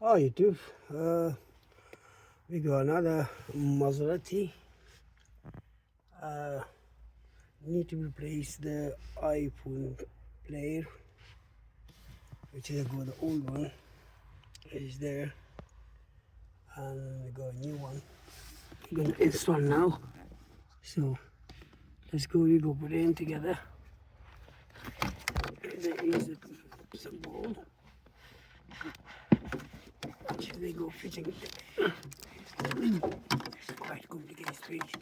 Hi YouTube, we got another Maserati. Uh, Need to replace the iPhone player, which is got the old one is there, and we got a new one. We're gonna install now. So let's go. We go put it in together. There is some ball, which they go fitting. It's quite complicated page.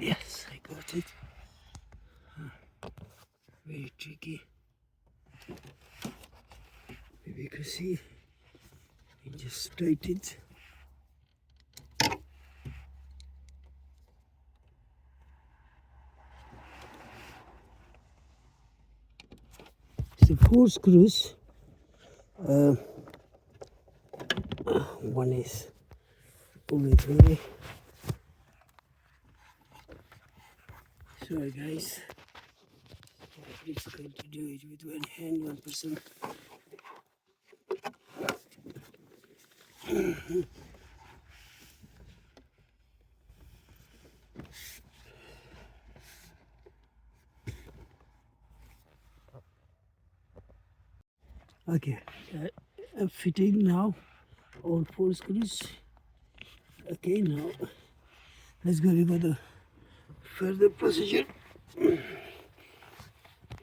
Yes, I got it. Very tricky. Maybe you can see it just straightened. So 4 screws. Uh, One is only 3. Sorry guys, it's going to do it with one hand, 1%. Okay, I'm fitting now all 4 screws. Okay, now let's go with the further procedure.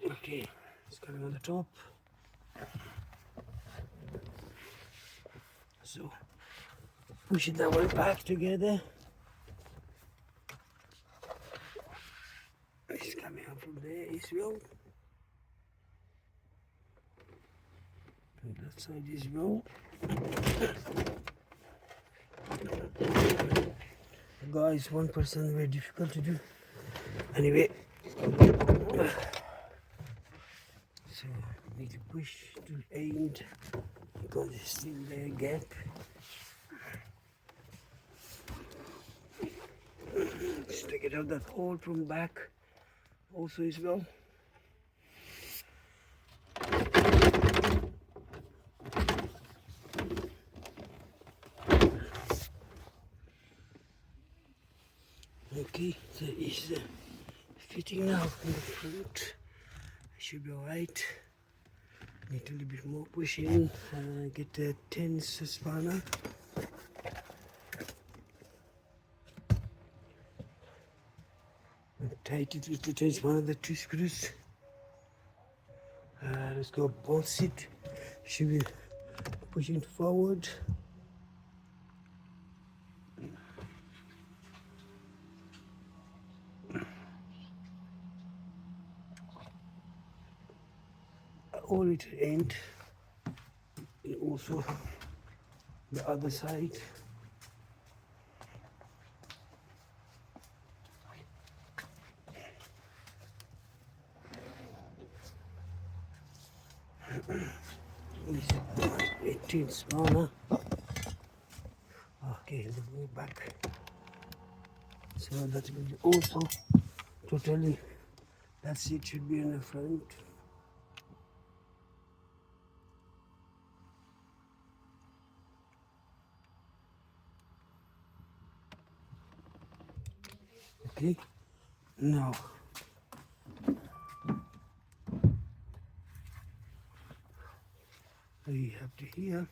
Okay, it's coming on the top. So push it that one back together. It's coming up from there as well. And that side as well. Guys, 1% very difficult to do. Anyway, so need to push to end because it's still there gap. Just take it out that hole from back also as well. Okay, so it's fitting now in the front. It should be alright. Need a little bit more pushing. Get the 10 spanner. Tight it with the 10 spanner, the 2 screws. Let's go both it. Should be pushing forward. All it end. And also the other side. This 18 spanner. Okay, let me back. So that will be also totally, that seat should be in the front. Okay, now we have to here.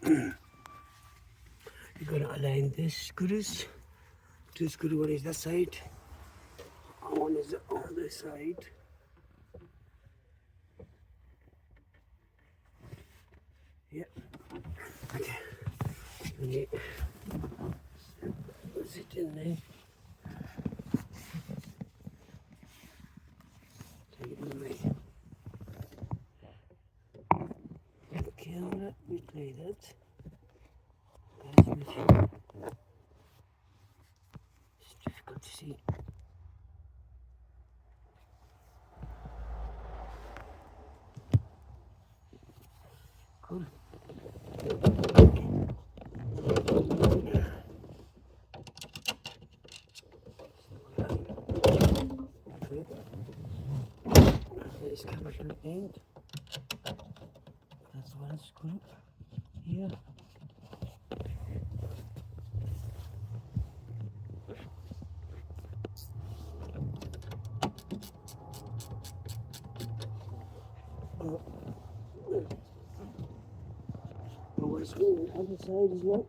You're gonna align this screws. 2 screws, one is that side, one is the other side. Yeah. Okay. Okay. Sit in there. Take it away. Camera, we play that. It's difficult to see. Cool. It's coming to the end. That's one screw here. Oh, one screw on the other side as well.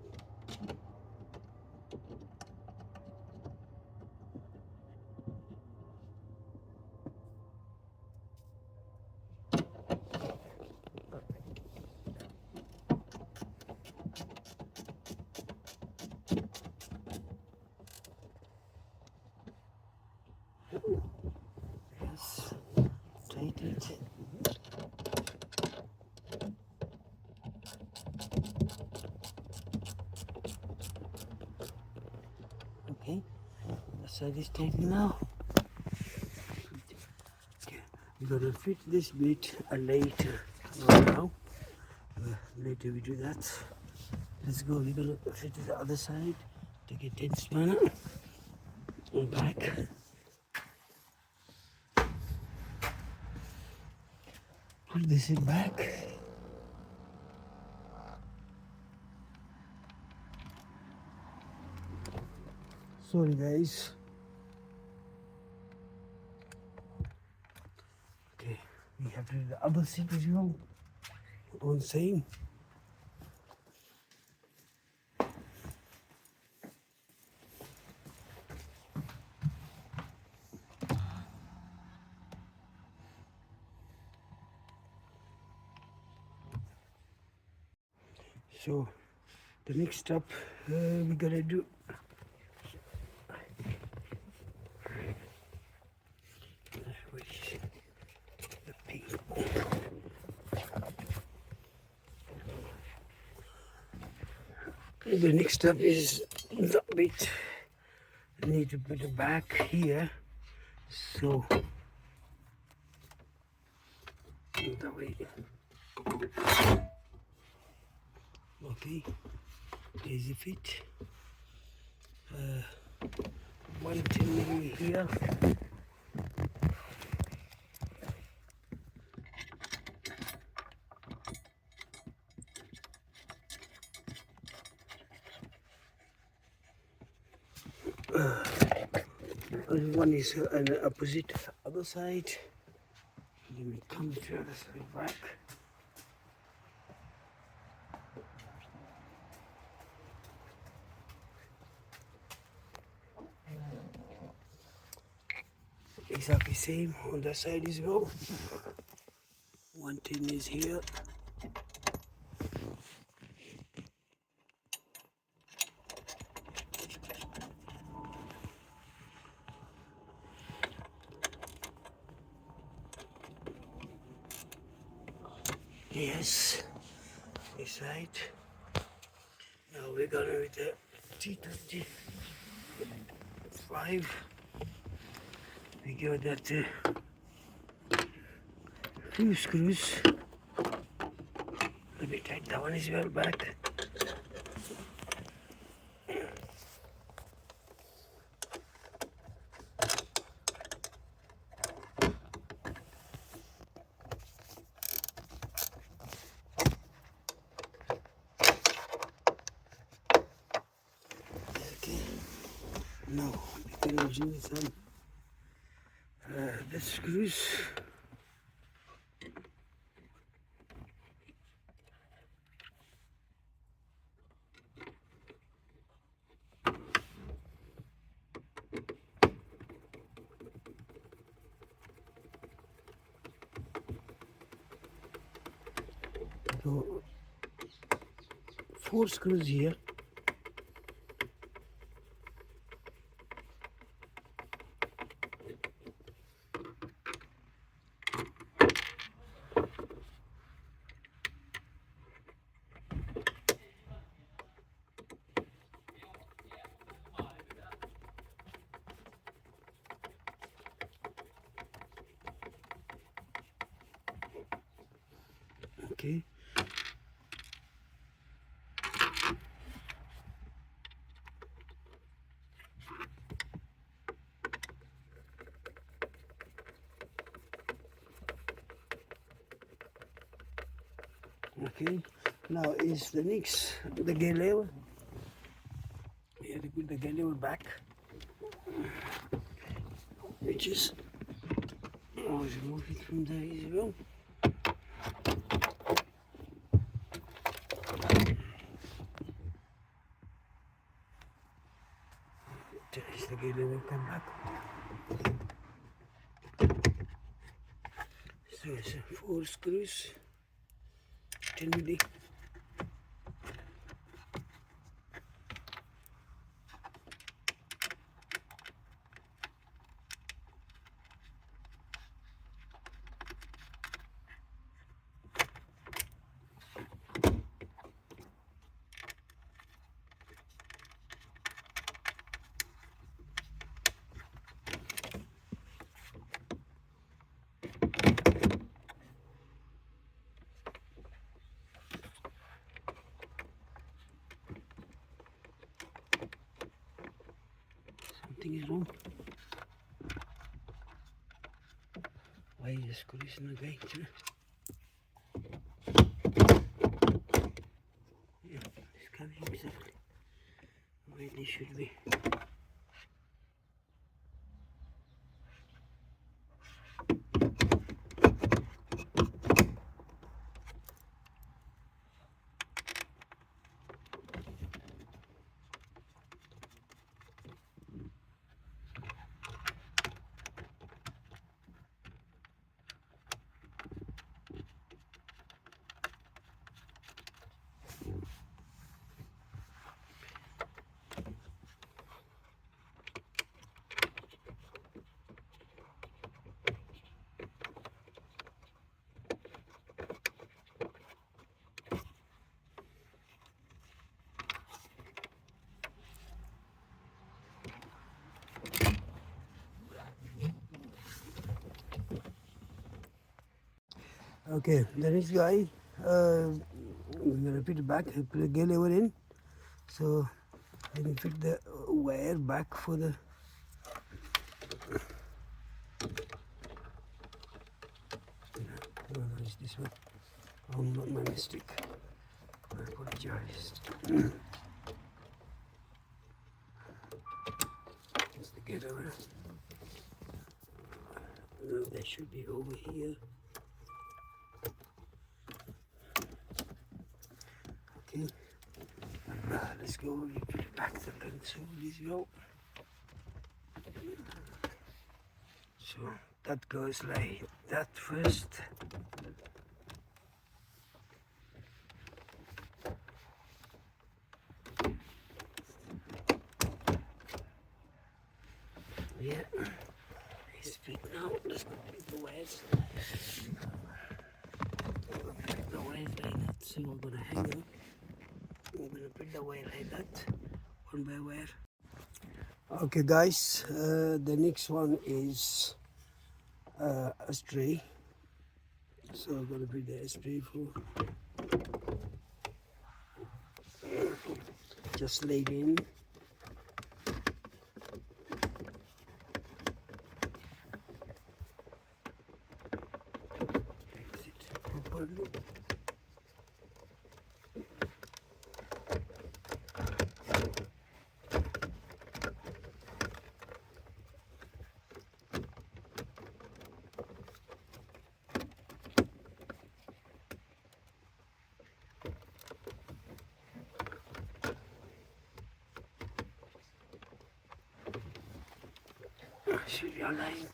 Yes, tighten it. Okay, that side is tight now. Okay, we're gonna fit this bit later. Not now. Later we do that. Let's go. We're gonna fit the other side. Take a 10 spanner and back. Put this in back. Sorry guys. Okay, we have to do the other seat as well. On same. So the next step we're gonna do. Which the pink. The next step is the bit. I need to put it back here. So the way. Okay, easy fit. 110mm here. One is on the opposite other side. Let me come to the other side back. Exactly same on that side as well. 110 is here. Yes, this side. Now we're gonna with the T25. We give that few screws. Let me tighten that one as well back. Okay. Now we're gonna do some the screws. So 4 screws here. Okay. Okay, now is the next, the gear lever. We have to put the gear lever back, which is, I'll remove it from there as well. There's the gear lever, come back. So it's 4 screws, 10 milli. Something is wrong. Why is the screw is not going through? Yeah, it's coming exactly where they should be. Okay, the next guy, we're gonna put it back, put the gear lever in. So let me fit the wire back for the no, it's this one. Oh, not my mistake. I apologize. It's the gear lever. No, that should be over here. Okay. Let's go put it back the console as well. So that goes like that first. Yeah, it's fit now. Let's go put the wires. Put the wires like that. So we're gonna hang up. We're gonna put the wire like that, one by wire. Okay, guys. The next one is a stray. So I'm gonna put the spray for just laid in. Fix it properly. Should be aligned.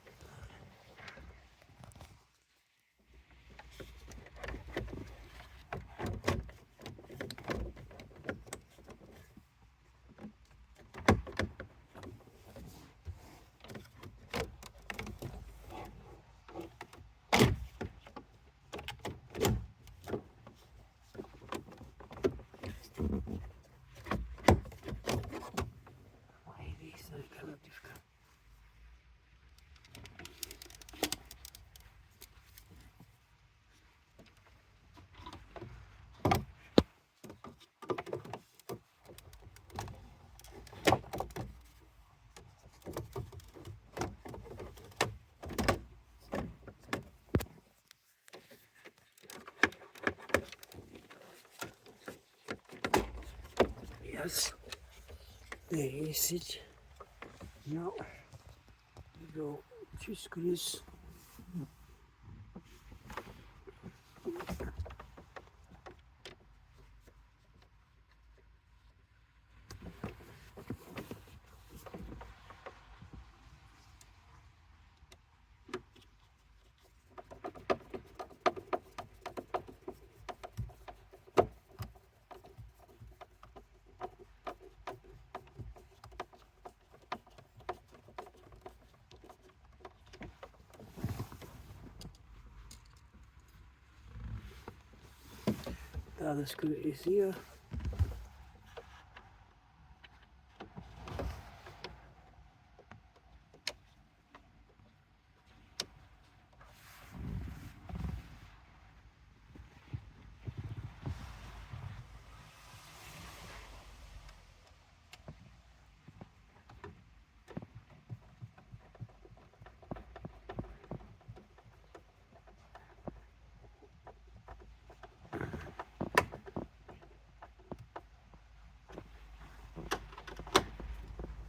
Why is this kind of difficult? Yes, there is it. Now we go 2 screws. The other screw is here.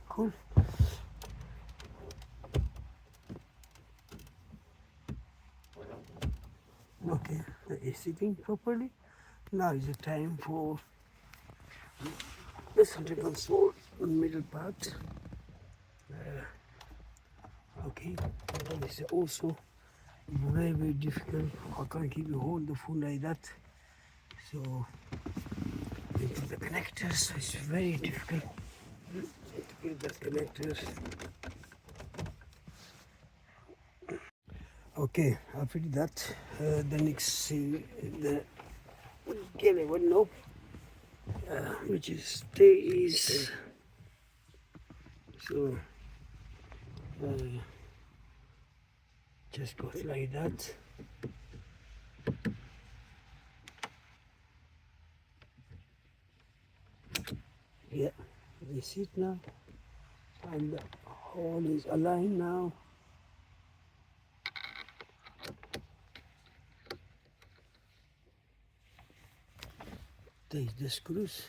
Cool. Okay, that is sitting properly. Now is the time for the center console middle part. Okay, that is also very difficult. I can't keep you hold the phone like that. So into the connectors, it's very difficult to get that connectors. Okay, I fitted that. The next the get one knob, which is stays. So just goes like that. Yeah, this is it now, and the hole is aligned now. There's the screws.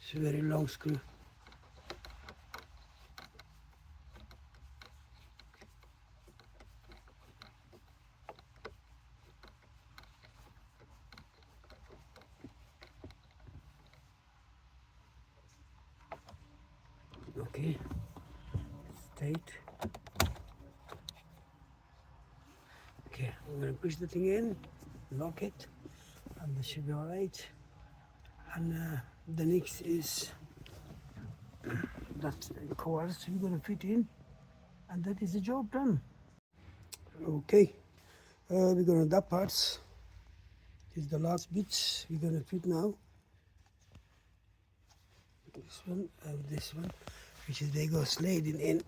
It's a very long screw. Okay, tight. Okay, I'm gonna push the thing in, lock it, and that should be all right. And the next is that covers we're gonna fit in, and that is the job done. Okay, we're gonna that parts. This is the last bits we're gonna fit now. This one and this one, which is they go sliding in.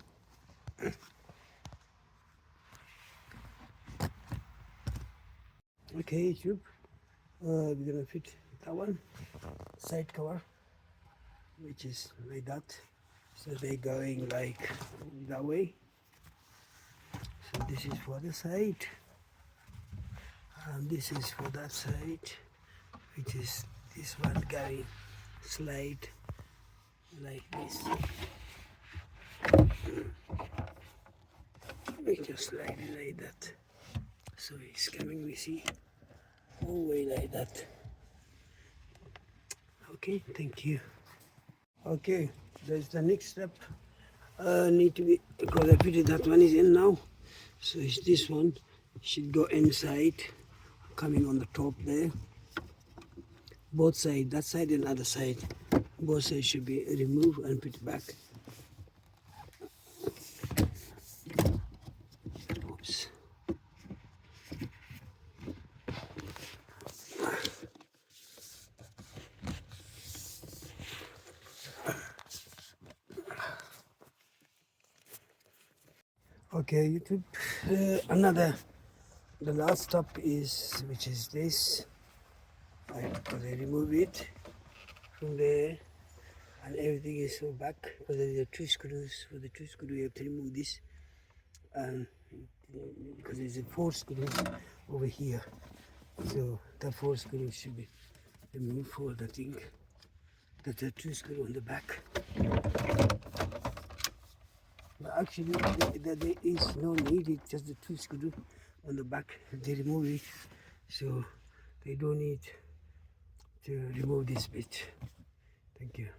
Okay, tube. We're gonna fit that one side cover, which is like that. So they're going like that way. So this is for the side, and this is for that side, which is this one going slide like this. We just slide it like that. So it's coming, we see, all the way like that. Okay, thank you. Okay, there's the next step. Need to be, because I fitted that one is in now. So it's this one, should go inside, coming on the top there. Both sides, that side and other side. Both sides should be removed and put back. Oops. Okay, YouTube. The last step is, which is this. Because I remove it from there, and everything is so back. Because there are two screws. For the two screws, you have to remove this, and because there's a four screws over here, so the four screws should be removed for the thing. That's a two screw on the back. But actually, there is no need. It's just the two screw on the back. They remove it, so they don't need to remove this bit. Thank you.